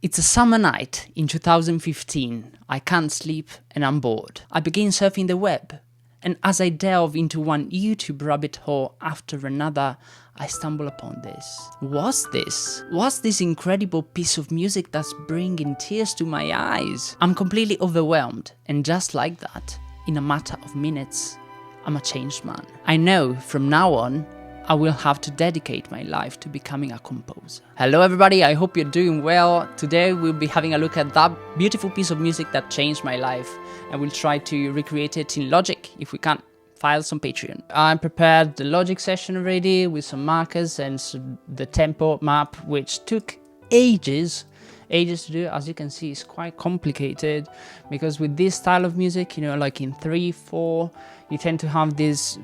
It's a summer night in 2015. I can't sleep and I'm bored. I begin surfing the web, and as I delve into one YouTube rabbit hole after another, I stumble upon this. What's this incredible piece of music that's bringing tears to my eyes? I'm completely overwhelmed, and just like that, in a matter of minutes, I'm a changed man. I know from now on, I will have to dedicate my life to becoming a composer. Hello everybody, I hope you're doing well. Today we'll be having a look at that beautiful piece of music that changed my life, and we'll try to recreate it in Logic if we can. Files on Patreon. I prepared the Logic session already with some markers and the tempo map, which took ages to do. As you can see, it's quite complicated because with this style of music, you know, like in 3/4, you tend to have these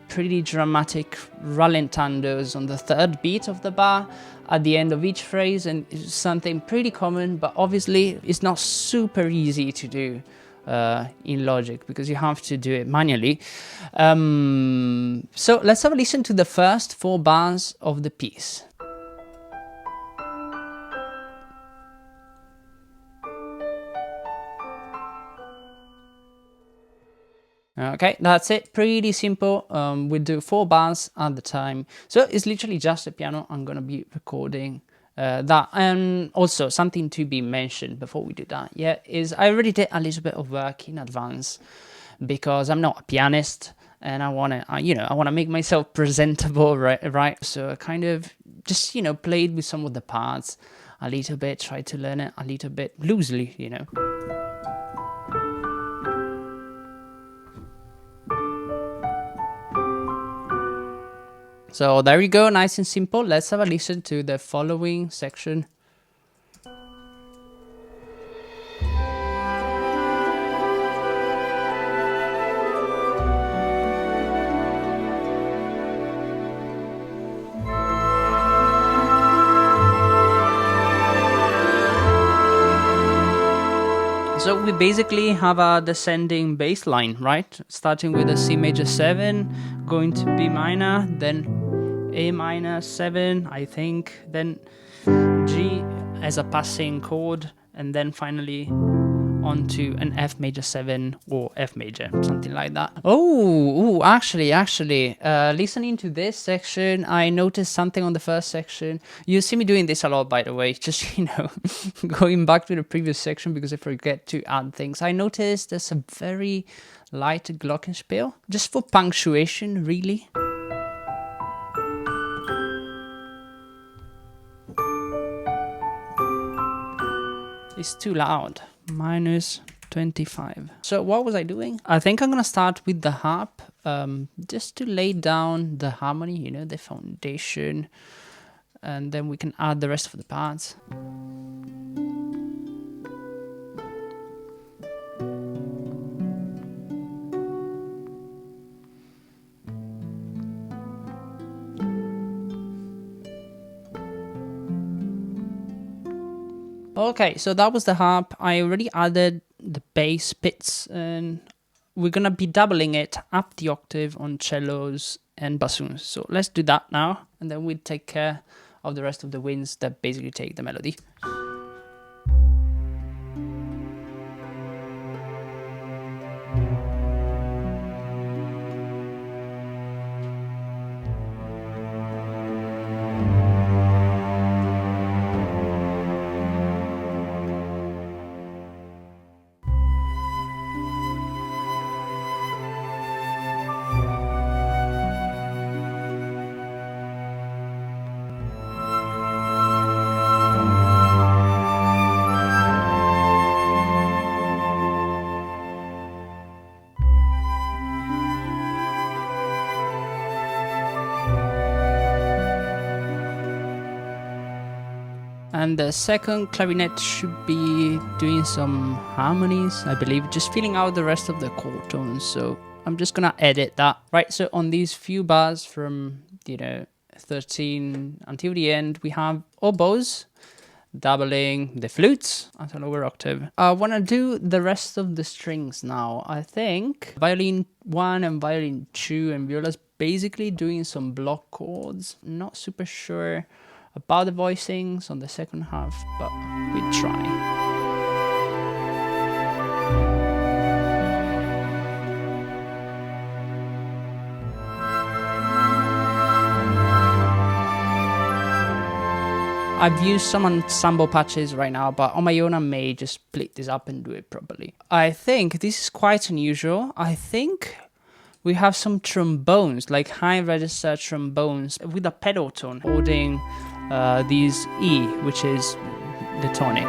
pretty dramatic rallentandos on the third beat of the bar at the end of each phrase, and it's something pretty common, but obviously it's not super easy to do in Logic because you have to do it manually. So let's have a listen to the first 4 bars of the piece. Okay, that's it, pretty simple. We do 4 bars at the time, so it's literally just a piano. I'm gonna be recording that. And also something to be mentioned before we do that, yeah, is I already did a little bit of work in advance because I'm not a pianist and I wanna, I wanna make myself presentable, right? So I kind of just, played with some of the parts a little bit, tried to learn it a little bit loosely, So there you go, nice and simple. Let's have a listen to the following section. So we basically have a descending bass line, right? Starting with a C major 7, going to B minor, then A minor 7, I think, then G as a passing chord, and then finally onto an F major 7 or F major, something like that. Actually, listening to this section, I noticed something on the first section. You see me doing this a lot, by the way, just, going back to the previous section because I forget to add things. I noticed there's a very light glockenspiel, just for punctuation, really. It's too loud. -25. So what was I doing? I think I'm gonna start with the harp, just to lay down the harmony, the foundation, and then we can add the rest of the parts. Okay, so that was the harp. I already added the bass bits, and we're gonna be doubling it up the octave on cellos and bassoons. So let's do that now, and then we'll take care of the rest of the winds that basically take the melody. And the second clarinet should be doing some harmonies, I believe, just filling out the rest of the chord tones. So I'm just gonna edit that. Right, so on these few bars from, 13 until the end, we have oboes doubling the flutes at a lower octave. I wanna do the rest of the strings now. I think violin 1 and violin 2 and violas basically doing some block chords. Not super sure about the voicings on the second half, but we try. I've used some ensemble patches right now, but on my own I may just split this up and do it properly. I think this is quite unusual. I think we have some trombones, like high register trombones with a pedal tone holding this E, which is the tonic.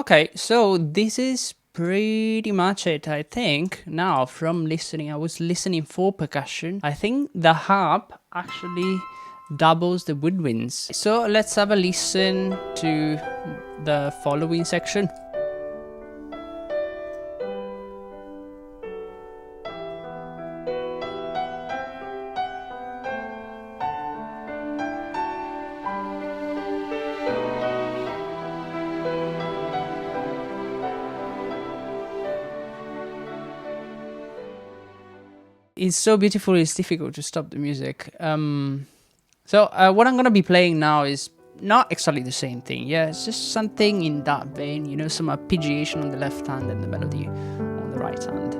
Okay, so this is pretty much it, I think. Now, from listening, I was listening for percussion. I think the harp actually doubles the woodwinds. So let's have a listen to the following section. It's so beautiful, it's difficult to stop the music. So what I'm gonna be playing now is not exactly the same thing. Yeah, it's just something in that vein, you know, some arpeggiation on the left hand and the melody on the right hand.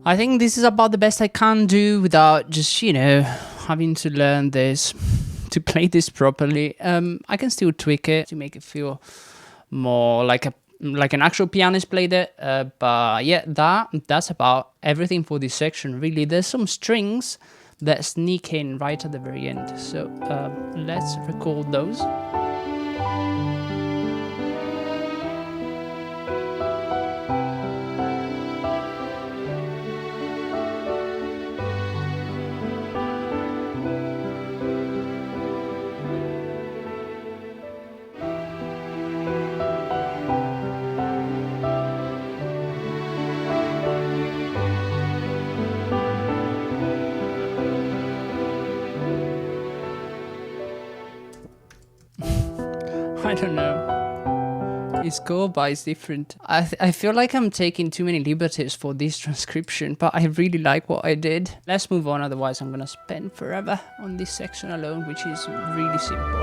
I think this is about the best I can do without just, you know, having to learn this, to play this properly. I can still tweak it to make it feel more like an actual pianist played it. But yeah, that's about everything for this section, really. There's some strings that sneak in right at the very end. So let's record those. I don't know. It's cool, but it's different. I feel like I'm taking too many liberties for this transcription, but I really like what I did. Let's move on, otherwise I'm gonna spend forever on this section alone, which is really simple.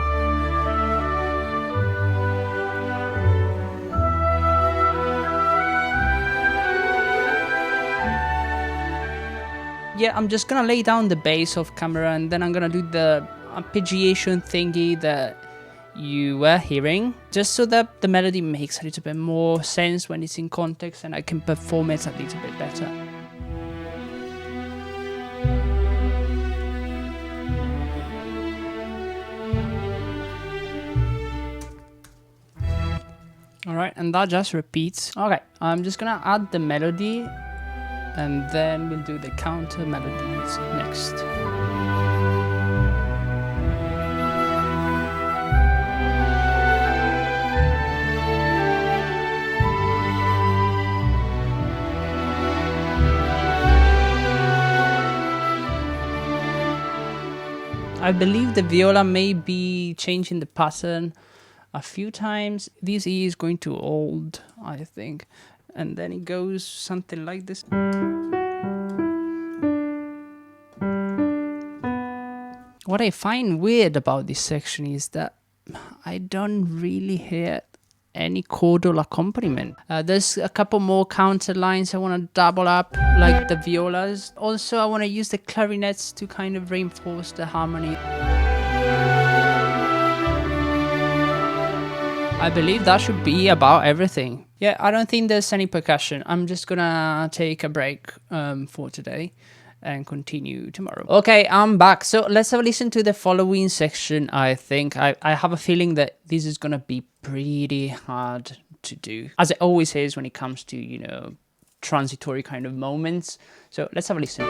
Yeah, I'm just gonna lay down the bass off camera and then I'm gonna do the arpeggiation thingy that you were hearing, just so that the melody makes a little bit more sense when it's in context and I can perform it a little bit better. Alright, and that just repeats. Okay, I'm just gonna add the melody and then we'll do the counter melodies next. I believe the viola may be changing the pattern a few times. This E is going to hold, I think, and then it goes something like this. What I find weird about this section is that I don't really hear any chordal accompaniment. There's a couple more counter lines I want to double up, like the violas. Also, I want to use the clarinets to kind of reinforce the harmony. I believe that should be about everything. Yeah, I don't think there's any percussion. I'm just gonna take a break for today and continue tomorrow. Okay, I'm back. So let's have a listen to the following section. I think I have a feeling that this is gonna be pretty hard to do, as it always is when it comes to, you know, transitory kind of moments. So let's have a listen.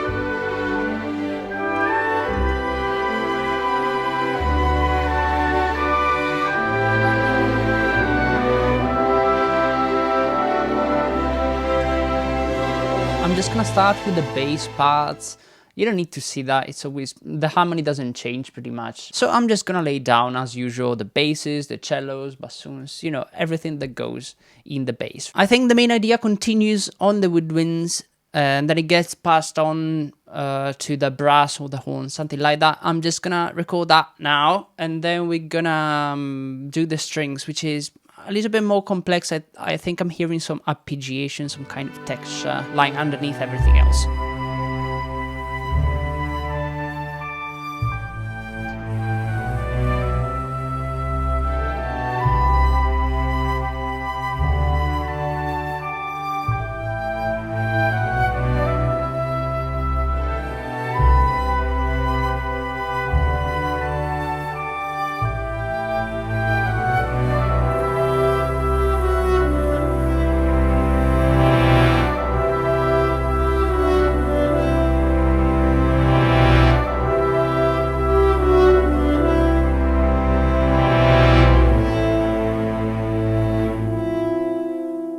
I'm just gonna start with the bass parts. You don't need to see that, it's always, the harmony doesn't change pretty much. So I'm just gonna lay down as usual the basses, the cellos, bassoons, you know, everything that goes in the bass. I think the main idea continues on the woodwinds and then it gets passed on to the brass or the horn, something like that. I'm just gonna record that now and then we're gonna do the strings, which is a little bit more complex. I think I'm hearing some arpeggiation, some kind of texture lying underneath everything else.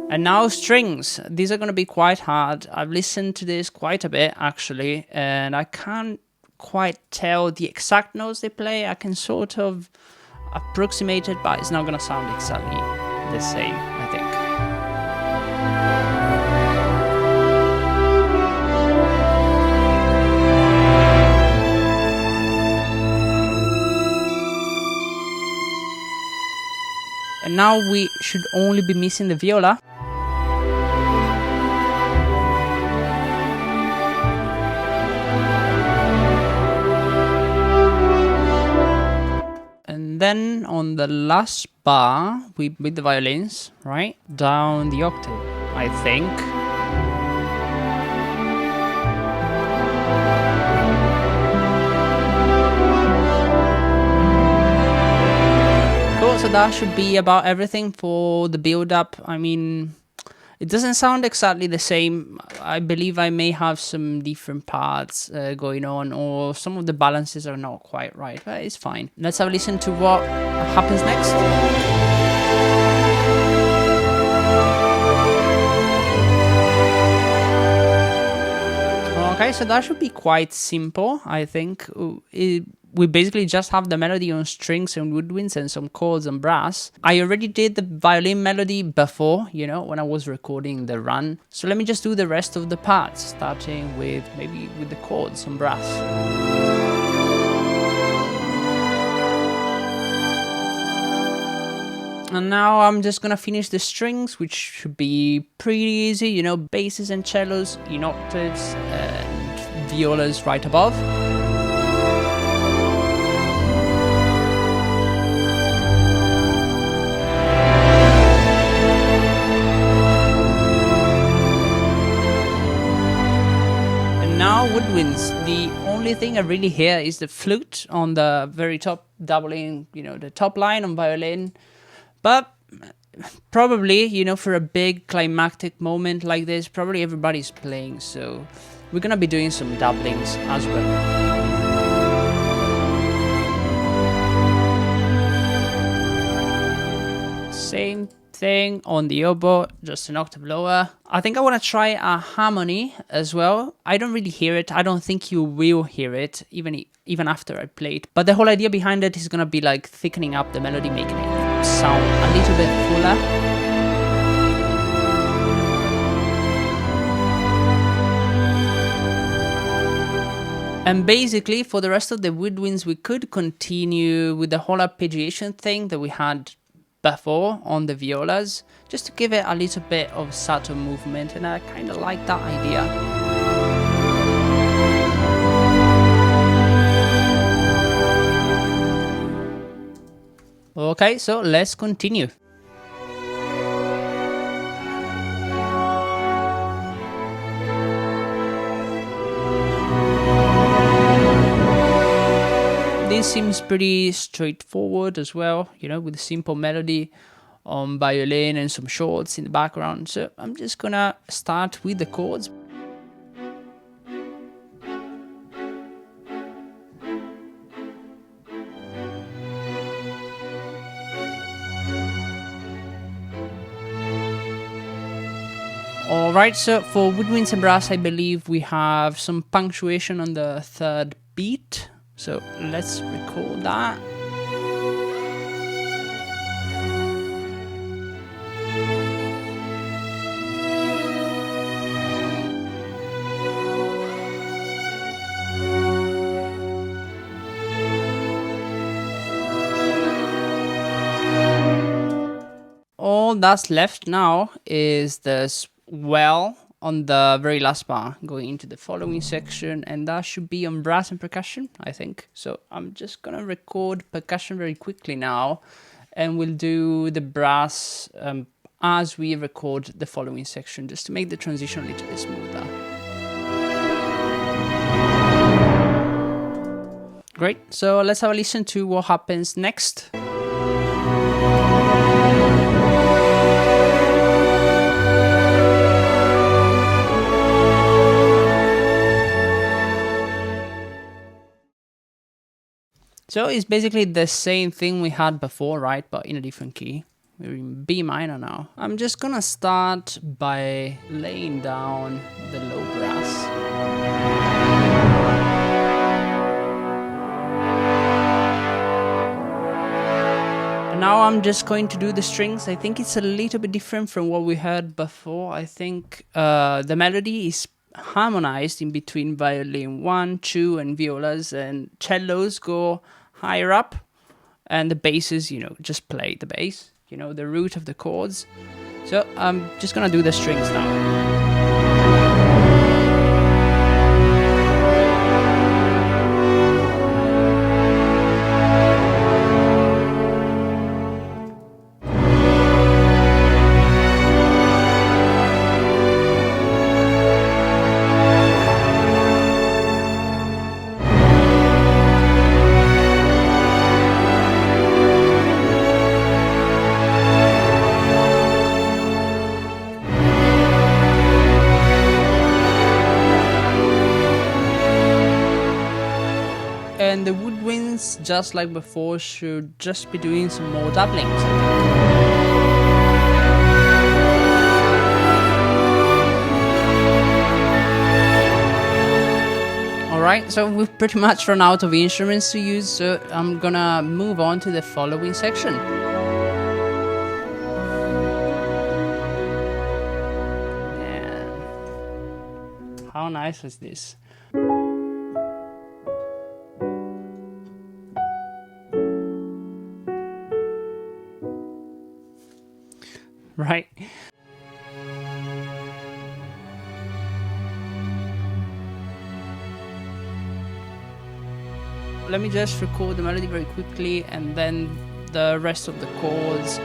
And now strings. These are going to be quite hard. I've listened to this quite a bit actually, and I can't quite tell the exact notes they play. I can sort of approximate it, but it's not going to sound exactly the same, I think. And now we should only be missing the viola. And then on the last bar, we with the violins, right? Down the octave, I think. Cool, so that should be about everything for the build-up. I mean, it doesn't sound exactly the same. I believe I may have some different parts going on, or some of the balances are not quite right, but it's fine. Let's have a listen to what happens next. Okay, so that should be quite simple, I think. We basically just have the melody on strings and woodwinds and some chords and brass. I already did the violin melody before, you know, when I was recording the run. So let me just do the rest of the parts, starting with maybe with the chords and brass. And now I'm just gonna finish the strings, which should be pretty easy, you know, basses and cellos in octaves and violas right above. Now woodwinds, the only thing I really hear is the flute on the very top, doubling, you know, the top line on violin. But probably, you know, for a big climactic moment like this, probably everybody's playing, so we're gonna be doing some doublings as well. Same thing on the oboe, just an octave lower. I think I want to try a harmony as well. I don't really hear it. I don't think you will hear it, even after I play it. But the whole idea behind it is going to be like thickening up the melody, making it sound a little bit fuller. And basically, for the rest of the woodwinds, we could continue with the whole arpeggiation thing that we had before on the violas, just to give it a little bit of subtle movement, and I kind of like that idea. Okay, so let's continue. This seems pretty straightforward as well, you know, with a simple melody. on violin and some shorts in the background. So I'm just gonna start with the chords. Alright, so for woodwinds and brass, I believe we have some punctuation on the third beat. So let's record that. All that's left now is the swell on the very last bar, going into the following section, and that should be on brass and percussion, I think. So I'm just gonna record percussion very quickly now, and we'll do the brass as we record the following section, just to make the transition a little bit smoother. Great, so let's have a listen to what happens next. So it's basically the same thing we had before, right? But in a different key. We're in B minor now. I'm just gonna start by laying down the low brass. And now I'm just going to do the strings. I think it's a little bit different from what we heard before. I think the melody is harmonized in between violin 1, 2, and violas, and cellos go higher up, and the basses, you know, just play the bass, you know, the root of the chords. So I'm just gonna do the strings now. And the woodwinds, just like before, should just be doing some more doublings. Alright, so we've pretty much run out of instruments to use, so I'm gonna move on to the following section. Man, how nice is this? Right? Let me just record the melody very quickly, and then the rest of the chords.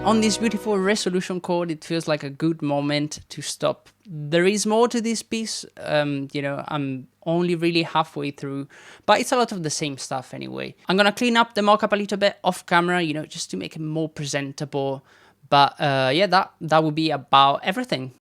On this beautiful resolution chord, it feels like a good moment to stop. There is more to this piece, you know, I'm only really halfway through, but it's a lot of the same stuff anyway. I'm gonna clean up the mock-up a little bit off camera, you know, just to make it more presentable. But yeah, that would be about everything.